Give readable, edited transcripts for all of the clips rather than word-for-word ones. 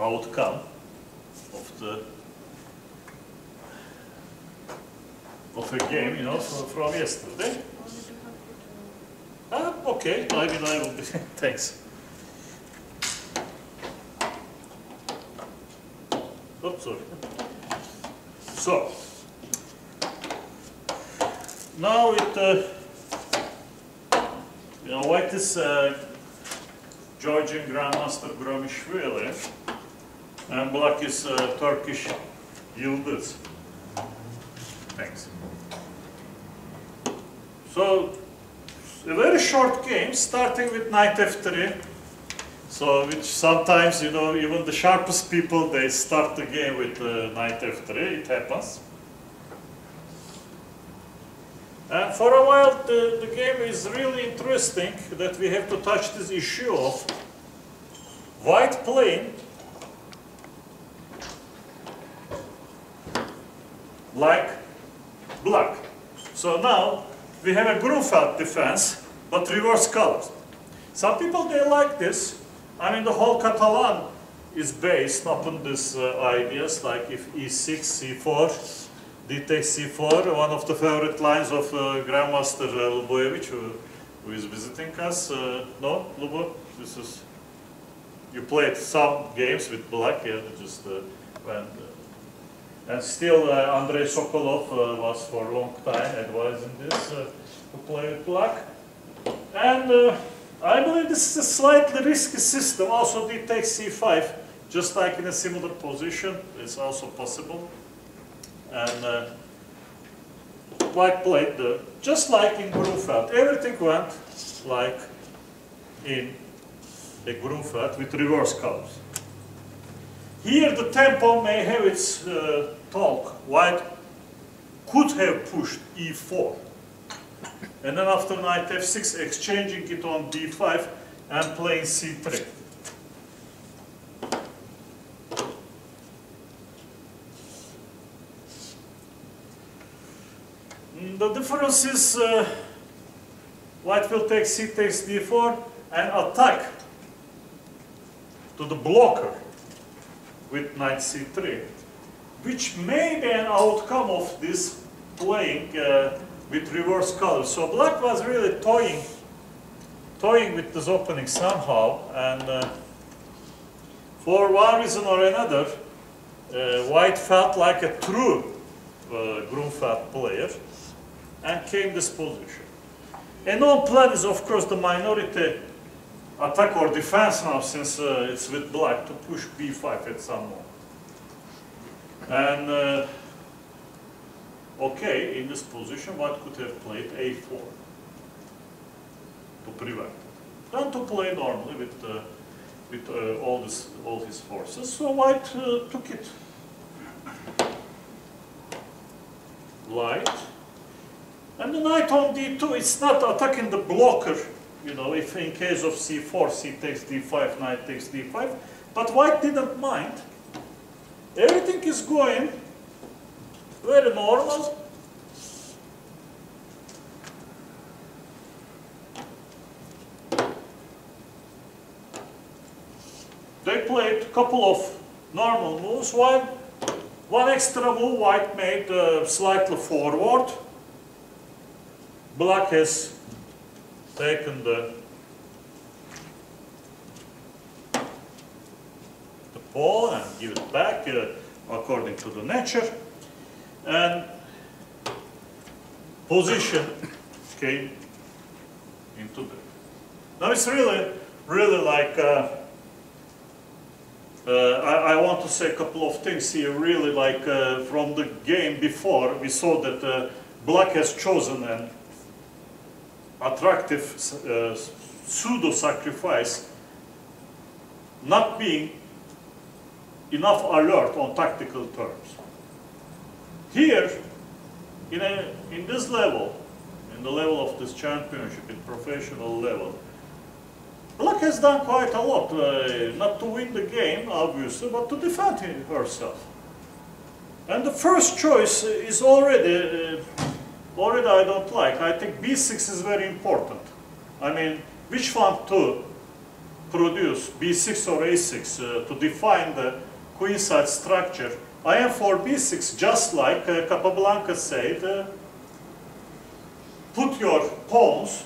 outcome of a game, you know, from yesterday. Okay, I will be. Thanks. Oops, sorry. So now you know, white is Georgian Grandmaster Guramishvili, and black is Turkish Yildiz. Thanks. So a very short game, starting with knight f3. So, which sometimes, you know, even the sharpest people, they start the game with knight f3, it happens. And for a while, the game is really interesting that we have to touch this issue of white playing like black. So now, we have a Grunfeld defense, but reverse colors. Some people, they like this. I mean, the whole Catalan is based upon these ideas, like if e6, c4, d takes c4, one of the favorite lines of Grandmaster Lubojevic, who is visiting us. No, Lubo, this is, you played some games with black, yeah, just when, and still Andrei Sokolov was for a long time advising this, to play with black. And I believe this is a slightly risky system. Also, d takes c5, just like in a similar position, it's also possible. And white played just like in Grunfeld. Everything went like in a Grunfeld with reverse colors. Here, the tempo may have its talk. White could have pushed e4. And then after knight f6, exchanging it on d5 and playing c3. The difference is white will take c takes d4 and attack to the blocker with knight c3, which may be an outcome of this playing with reverse colors. So black was really toying with this opening somehow, and for one reason or another, white felt like a true Grunfeld player and came this position. A known plan is, of course, the minority attack or defense now, since it's with black, to push b5 at some moment. And okay, in this position, white could have played a4 to prevent it. Then to play normally with all his forces. So white took it light. And the knight on d2, it's not attacking the blocker, you know, if in case of c4, c takes d5, knight takes d5. But white didn't mind. Everything is going very normal. They played a couple of normal moves. One extra move white made slightly forward. Black has taken the pawn and give it back according to the nature. And position came into the. Now it's really like, I want to say a couple of things here, really like from the game before, we saw that black has chosen an attractive pseudo-sacrifice, not being enough alert on tactical terms. Here, in this level, in the level of this championship, in professional level, black has done quite a lot, not to win the game, obviously, but to defend herself. And the first choice is already I don't like. I think b6 is very important. I mean, which one to produce b6 or a6 to define the queenside structure, I am for b6 just like Capablanca said, put your pawns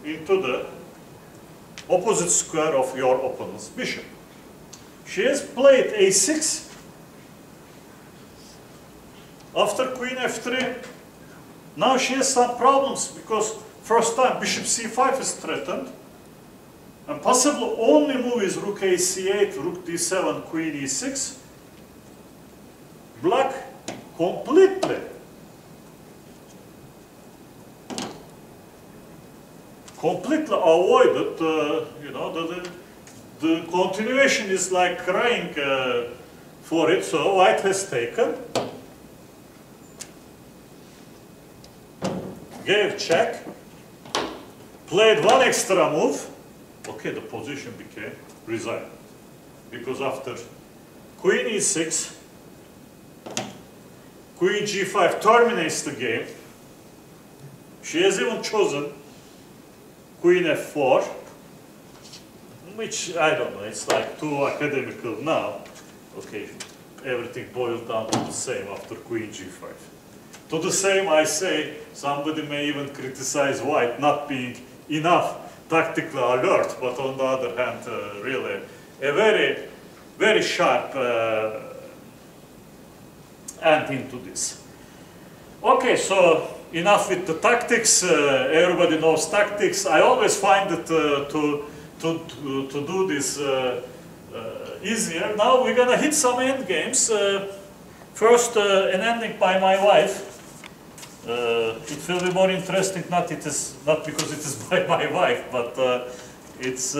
into the opposite square of your opponent's bishop. She has played a6 after queen f3. Now she has some problems because first time bishop c5 is threatened, and possible only move is rook a c8, rook d7, queen e6. Black completely avoided, you know, the continuation is like crying for it, so white has taken, gave check, played one extra move. Okay, the position became resigned, because after queen e6, queen g5 terminates the game. She has even chosen queen f4, which, I don't know, it's like too academical now. Okay, everything boils down to the same after queen g5. To the same, I say, somebody may even criticize white not being enough tactically alert, but on the other hand, really a very, very sharp end into this. Okay, so enough with the tactics. Everybody knows tactics. I always find it to do this easier. Now we're gonna hit some end games. First, an ending by my wife. It will be more interesting. Not because it is by my wife, but it's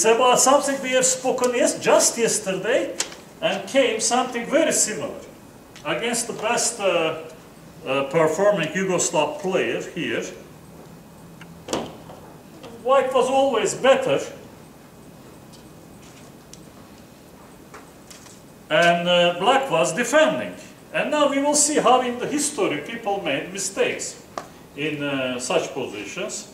about something we have spoken just yesterday, and came something very similar against the best performing Yugoslav player here. White was always better, and black was defending. And now we will see how in the history people made mistakes in such positions.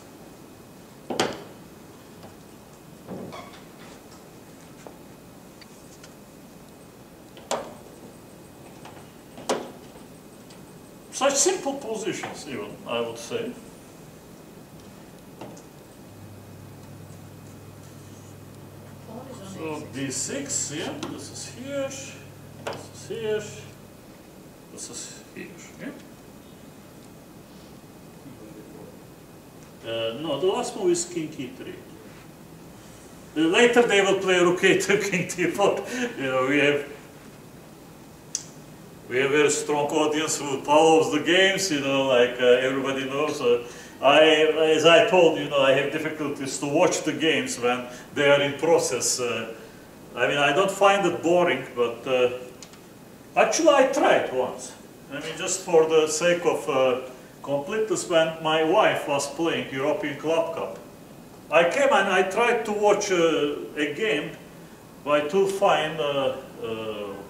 Such simple positions even, I would say. So d6, yeah, this is here, this is here, this is here, yeah? No, the last move is king e3. Later they will play rook a2, king d4. You know, we have a very strong audience who follows the games, you know, like everybody knows. As I told you, I have difficulties to watch the games when they are in process. I mean, I don't find it boring, but actually I tried once. I mean, just for the sake of completeness, when my wife was playing European Club Cup, I came and I tried to watch a game by two fine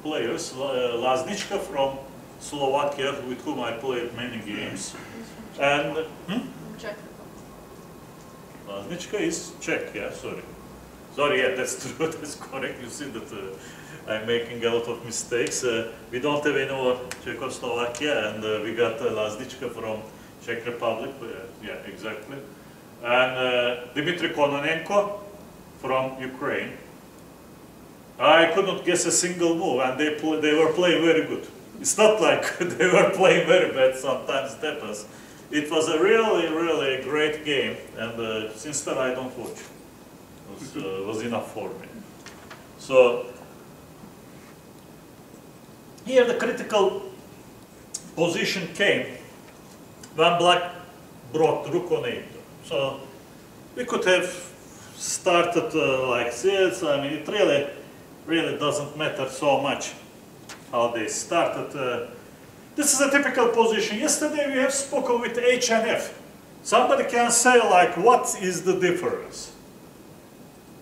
players, Laznička from Slovakia, with whom I played many games, and Czech. Laznička is Czech, yeah, sorry, yeah, that's true, that's correct. You see that I'm making a lot of mistakes. We don't have any more Czechoslovakia, and we got Laznička from Czech Republic, yeah, exactly, and Dmitry Kononenko from Ukraine. I could not guess a single move, and they were playing very good. It's not like they were playing very bad, sometimes it happens. It was a really, really great game, and since then I don't watch. It was enough for me. So, here the critical position came when black brought rook on a2. So, we could have started like this. I mean, it really doesn't matter so much how they started. This is a typical position. Yesterday we have spoken with H and F. Somebody can say like, what is the difference?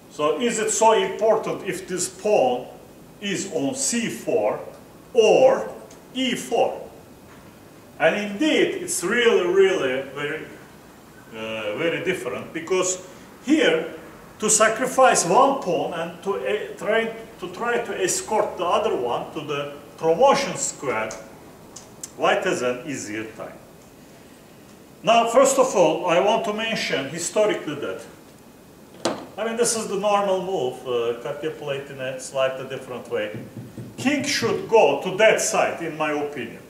So is it so important if this pawn is on c4 or e4? And indeed, it's really very different, because here to sacrifice one pawn and to try to escort the other one to the promotion square, white has an easier time. Now, first of all, I want to mention historically that, I mean, this is the normal move, Katya played in a slightly different way. King should go to that side, in my opinion.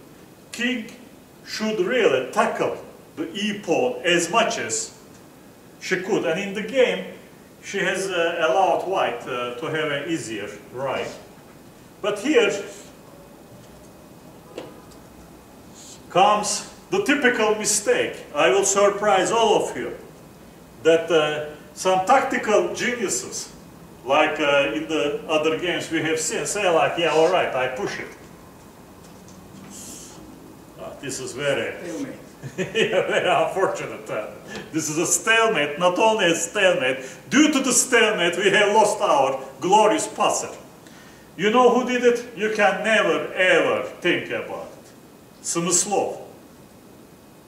King should really tackle the e-pawn as much as she could. And in the game, she has allowed white to have an easier right. But here comes the typical mistake. I will surprise all of you that some tactical geniuses, like in the other games we have seen, say like, yeah, all right, I push it. This is very, yeah, very unfortunate. This is a stalemate, not only a stalemate. Due to the stalemate, we have lost our glorious passer. You know who did it? You can never, ever think about it. Smyslov.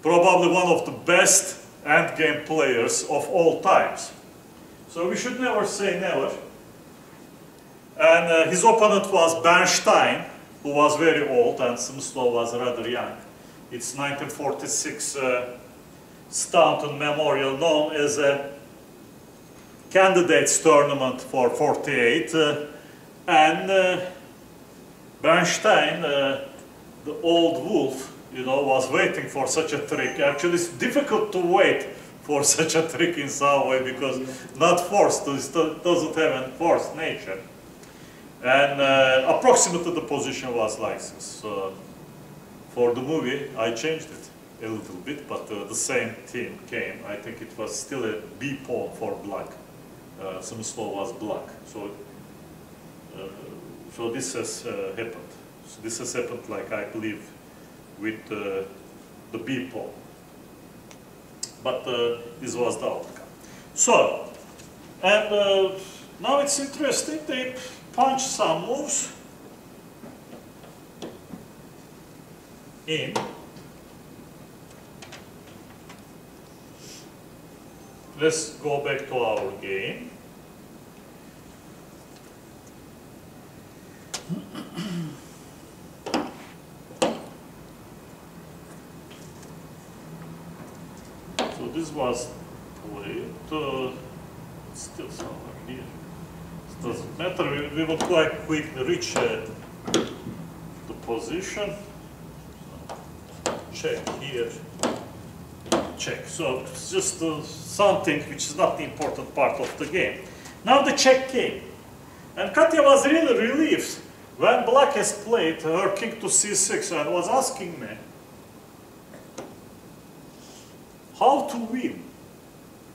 Probably one of the best endgame players of all times. So we should never say never. And his opponent was Bernstein, who was very old, and Smyslov was rather young. It's 1946 Staunton Memorial, known as a candidates tournament for 48. And Bernstein, the old wolf, you know, was waiting for such a trick. Actually, it's difficult to wait for such a trick in some way because not forced, it doesn't have a forced nature. And approximately the position was like this. For the movie, I changed it a little bit, but the same team came. I think it was still a B pawn for black. Smyslov was black. So this has happened. So this has happened, like I believe, with the B pawn. But this was the outcome. So, and now it's interesting. They punch some moves in. Let's go back to our game. So this was played, still somewhere here. It doesn't matter, we will quite quickly reach the position. Check here, check. So it's just something which is not the important part of the game. Now the check came. And Katya was really relieved when black has played her king to c6 and was asking me how to win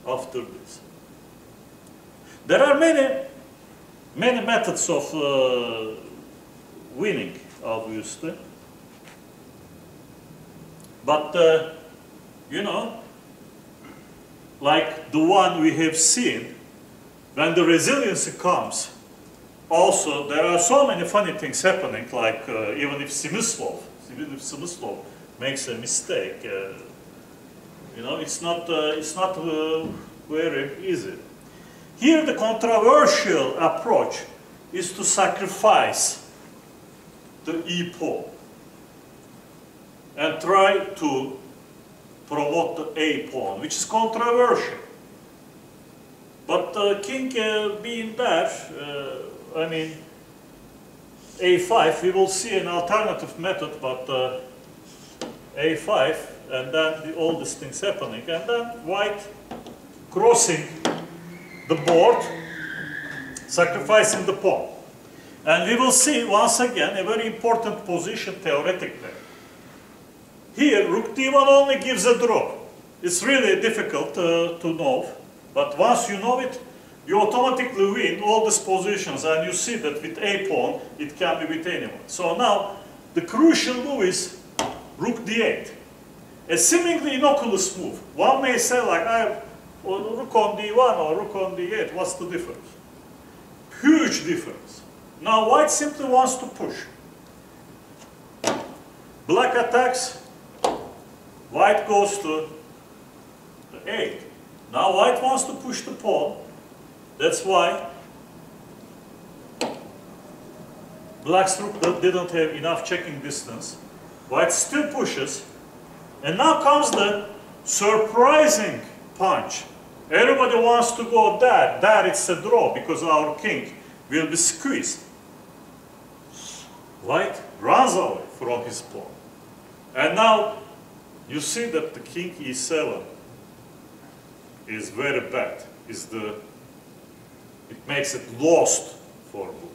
after this. There are many methods of winning, obviously. But, you know, like the one we have seen, when the resiliency comes, also there are so many funny things happening, like even if Smyslov makes a mistake, you know, it's not very easy. Here the controversial approach is to sacrifice the e-pawn and try to promote the a-pawn, which is controversial. But king being there, I mean, a5, we will see an alternative method, but a5, and then all these things happening, and then white crossing the board, sacrificing the pawn. And we will see once again a very important position theoretically. Here, rook d1 only gives a draw. It's really difficult to know, but once you know it, you automatically win all these positions, and you see that with a pawn, it can be with anyone. So now, the crucial move is rook d8. A seemingly innocuous move. One may say like, rook on d1 or rook on d8, what's the difference? Huge difference. Now white simply wants to push. Black attacks, white goes to the 8. Now white wants to push the pawn, That's why black's rook didn't have enough checking distance. White still pushes. And now comes the surprising punch. Everybody wants to go there. There it's a draw because our king will be squeezed. White runs away from his pawn. And now you see that the king e7 is very bad. It makes it lost for rook.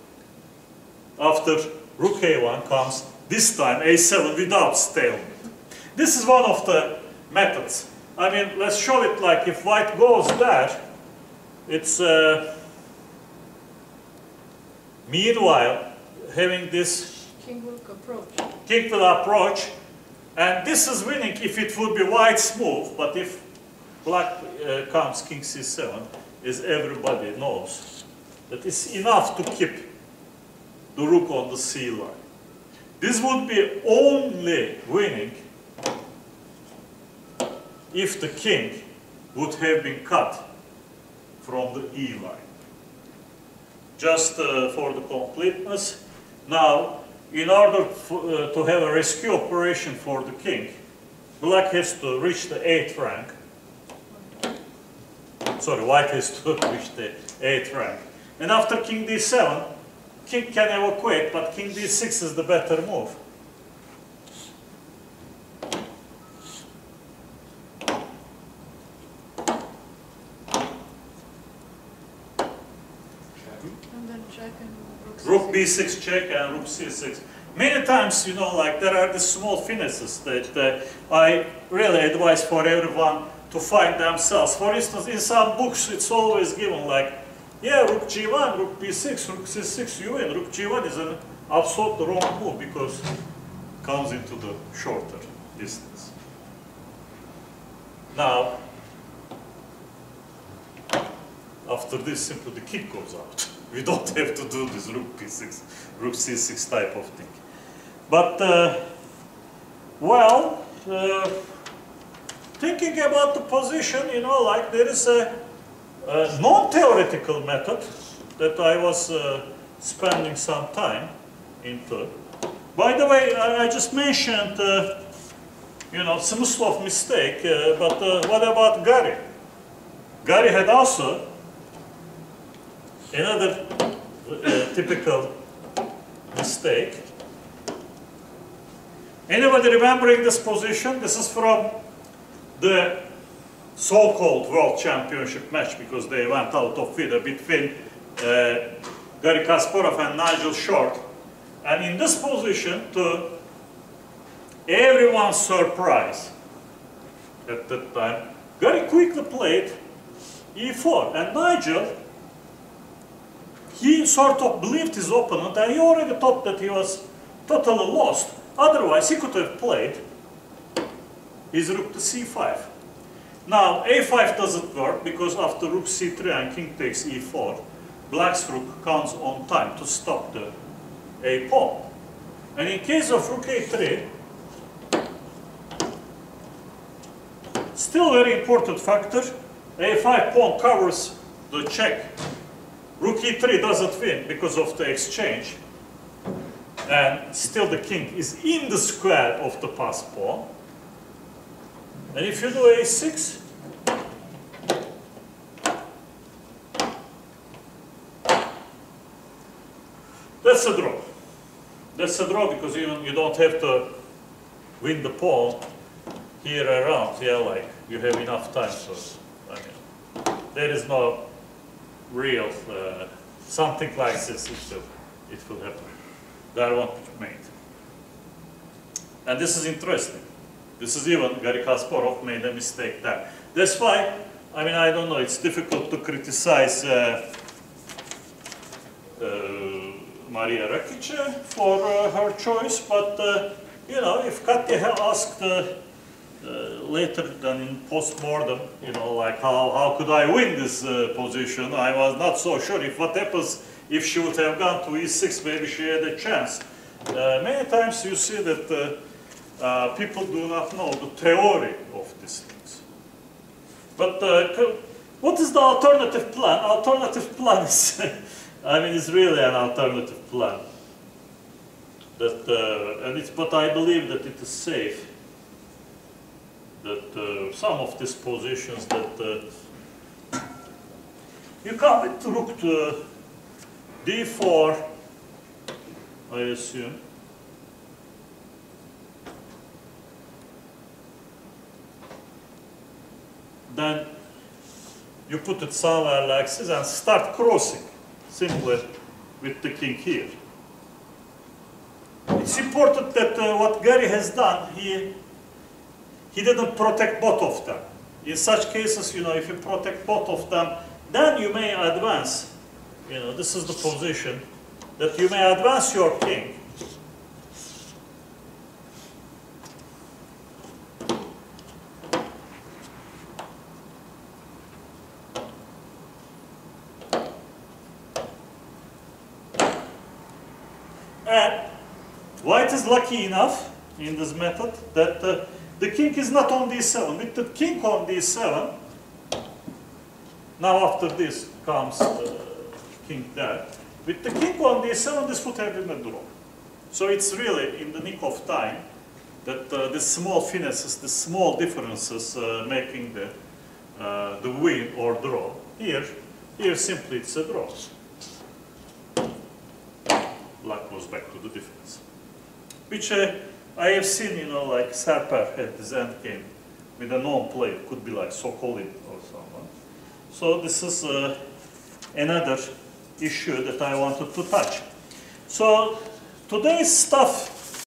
After rook a1 comes this time a7 without stalemate. This is one of the methods. I mean, let's show it like if white goes there, it's meanwhile having this king will approach. King will approach, and this is winning if it would be white's move, but if black comes king c7, as everybody knows, that is enough to keep the rook on the c line. This would be only winning if the king would have been cut from the e line. Just for the completeness, now in order to have a rescue operation for the king, black has to reach the 8th rank. Sorry, white has to reach the 8th rank. And after king d7, king can evacuate, but king d6 is the better move. And then check and Rook b6 check and rook c6. Many times, you know, like there are the small finesses that I really advise for everyone to find themselves. For instance, in some books, it's always given like, yeah, rook g1, rook b6, rook c6, you win. Rook g1 is an absolute wrong move because it comes into the shorter distance. Now, after this, simply the king goes out. We don't have to do this rook p6, rook c6 type of thing. But, well, thinking about the position, you know, like there is a non-theoretical method that I was spending some time into. By the way, I just mentioned, you know, Smyslov mistake, but what about Gary? Gary had also another typical mistake. Anybody remembering this position? This is from the so-called World Championship match because they went out of winner between Garry Kasparov and Nigel Short. And in this position, to everyone's surprise at that time, Garry quickly played e4, and Nigel, he sort of believed his opponent, and he already thought that he was totally lost. Otherwise, he could have played his rook to c5. Now, a5 doesn't work because after rook c3 and king takes e4, black's rook comes on time to stop the a pawn. And in case of rook a3, still very important factor, a5 pawn covers the check. Rook e3 doesn't win because of the exchange. And still the king is in the square of the passed pawn. And if you do a6, that's a draw. That's a draw because you don't have to win the pawn here around. Yeah, like you have enough time. So I mean, there is no real something like this. It will happen. That won't be made. And this is interesting. This is even Garry Kasparov made a mistake there. That's why, I mean, I don't know, it's difficult to criticize Maria Rakic for her choice, but, you know, if Katya had asked later than in post-mortem, you know, like how could I win this position, I was not so sure if what happens if she would have gone to e6, maybe she had a chance. Many times you see that people do not know the theory of these things. But What is the alternative plan? Alternative plan is, I mean, it's really an alternative plan. But I believe that it is safe. That some of these positions that you come with rook to d4, I assume. Then you put it somewhere like this and start crossing simply with the king here. It's important that what Gary has done, he didn't protect both of them. In such cases, you know, if you protect both of them, then you may advance. You know, this is the position that you may advance your king. And white is lucky enough in this method that the king is not on d7. With the king on d7, now after this comes king there. With the king on d7, this would have been a draw. So it's really in the nick of time that the small finesses, the small differences making the win or draw. Here simply it's a draw. Black goes back to the difference. Which I have seen, you know, like Serper had this end game with a known player, could be like Sokolin or someone. So this is another issue that I wanted to touch. So today's stuff